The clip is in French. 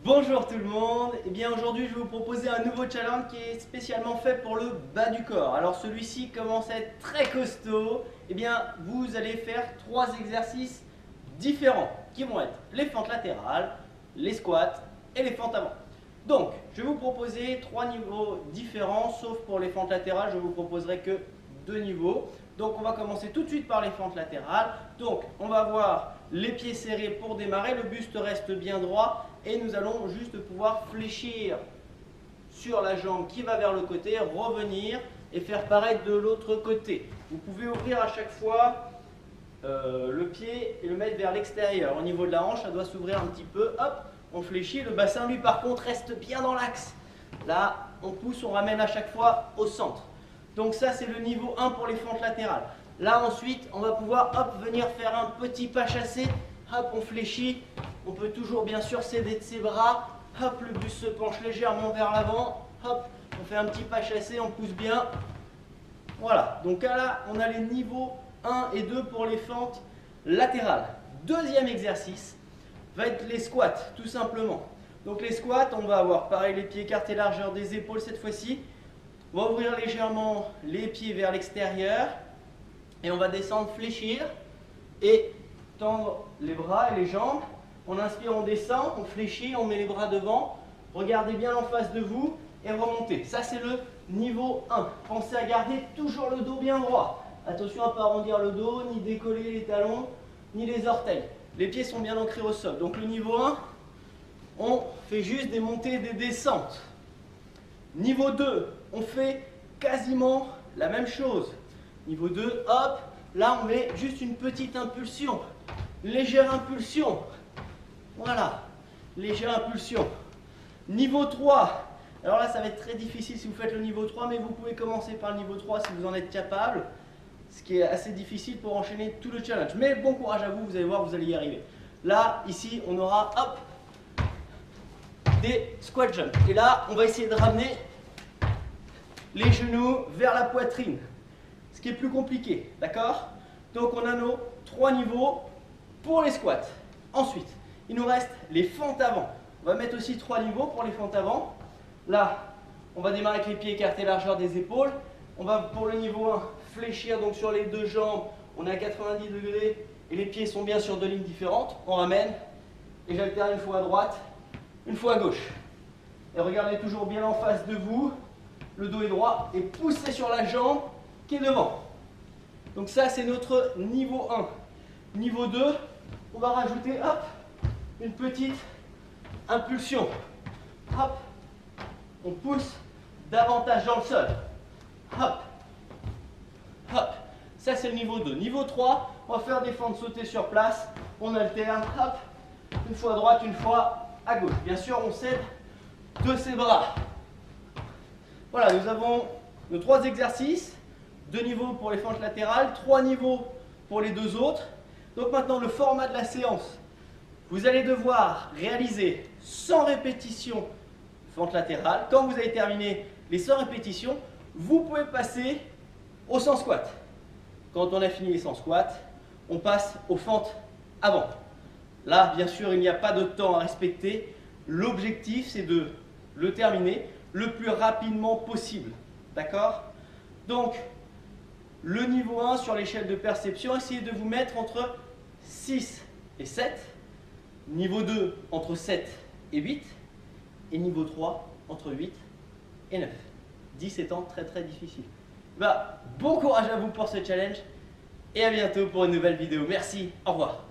Bonjour tout le monde, et bien aujourd'hui je vais vous proposer un nouveau challenge qui est spécialement fait pour le bas du corps. Alors celui-ci commence à être très costaud, et bien vous allez faire 3 exercices différents qui vont être les fentes latérales, les squats et les fentes avant. Donc je vais vous proposer 3 niveaux différents, sauf pour les fentes latérales je vous proposerai que 2 niveaux. Donc on va commencer tout de suite par les fentes latérales. Donc on va avoir les pieds serrés pour démarrer, le buste reste bien droit et nous allons juste pouvoir fléchir sur la jambe qui va vers le côté, revenir et faire pareil de l'autre côté. Vous pouvez ouvrir à chaque fois le pied et le mettre vers l'extérieur. Au niveau de la hanche, ça doit s'ouvrir un petit peu. Hop, on fléchit. Le bassin, lui, par contre, reste bien dans l'axe. Là, on pousse, on ramène à chaque fois au centre. Donc ça, c'est le niveau 1 pour les fentes latérales. Là, ensuite, on va pouvoir hop, venir faire un petit pas chassé. Hop, on fléchit. On peut toujours, bien sûr, s'aider de ses bras. Hop, le buste se penche légèrement vers l'avant. Hop, on fait un petit pas chassé, on pousse bien. Voilà, donc là, on a les niveaux 1 et 2 pour les fentes latérales. Deuxième exercice va être les squats, tout simplement. Donc les squats, on va avoir pareil les pieds écartés largeur des épaules cette fois-ci. On va ouvrir légèrement les pieds vers l'extérieur et on va descendre, fléchir et tendre les bras et les jambes. On inspire, on descend, on fléchit, on met les bras devant. Regardez bien en face de vous et remontez. Ça, c'est le niveau 1. Pensez à garder toujours le dos bien droit. Attention à ne pas arrondir le dos, ni décoller les talons, ni les orteils. Les pieds sont bien ancrés au sol. Donc le niveau 1, on fait juste des montées et des descentes. Niveau 2, on fait quasiment la même chose. Niveau 2, hop, là on met juste une petite impulsion. Légère impulsion. Voilà, légère impulsion. Niveau 3, alors là ça va être très difficile si vous faites le niveau 3, mais vous pouvez commencer par le niveau 3 si vous en êtes capable. Ce qui est assez difficile pour enchaîner tout le challenge. Mais bon courage à vous, vous allez voir, vous allez y arriver. Là, ici, on aura, hop, des squat jumps. Et là, on va essayer de ramener les genoux vers la poitrine. Ce qui est plus compliqué, d'accord? Donc, on a nos 3 niveaux pour les squats. Ensuite, il nous reste les fentes avant. On va mettre aussi 3 niveaux pour les fentes avant. Là, on va démarrer avec les pieds écartés largeur des épaules. On va pour le niveau 1 fléchir donc sur les deux jambes. On est à 90 degrés et les pieds sont bien sur 2 lignes différentes. On ramène et j'alterne une fois à droite, une fois à gauche. Et regardez toujours bien en face de vous. Le dos est droit et poussez sur la jambe qui est devant. Donc ça, c'est notre niveau 1. Niveau 2, on va rajouter hop, une petite impulsion. Hop, on pousse davantage dans le sol. Hop, hop. Ça, c'est le niveau 2. Niveau 3, on va faire des fentes sautées sur place. On alterne, hop, une fois à droite, une fois à gauche. Bien sûr, on s'aide de ses bras. Voilà, nous avons nos 3 exercices. 2 niveaux pour les fentes latérales, 3 niveaux pour les 2 autres. Donc maintenant, le format de la séance. Vous allez devoir réaliser 100 répétitions fentes latérales. Quand vous avez terminé les 100 répétitions, vous pouvez passer au 100 squats. Quand on a fini les 100 squats, on passe aux fentes avant. Là, bien sûr, il n'y a pas de temps à respecter. L'objectif, c'est de le terminer le plus rapidement possible. D'accord? Donc, le niveau 1 sur l'échelle de perception, essayez de vous mettre entre 6 et 7. Niveau 2, entre 7 et 8. Et niveau 3, entre 8 et 9. 10 étant très très difficile. Bon courage à vous pour ce challenge et à bientôt pour une nouvelle vidéo. Merci, au revoir.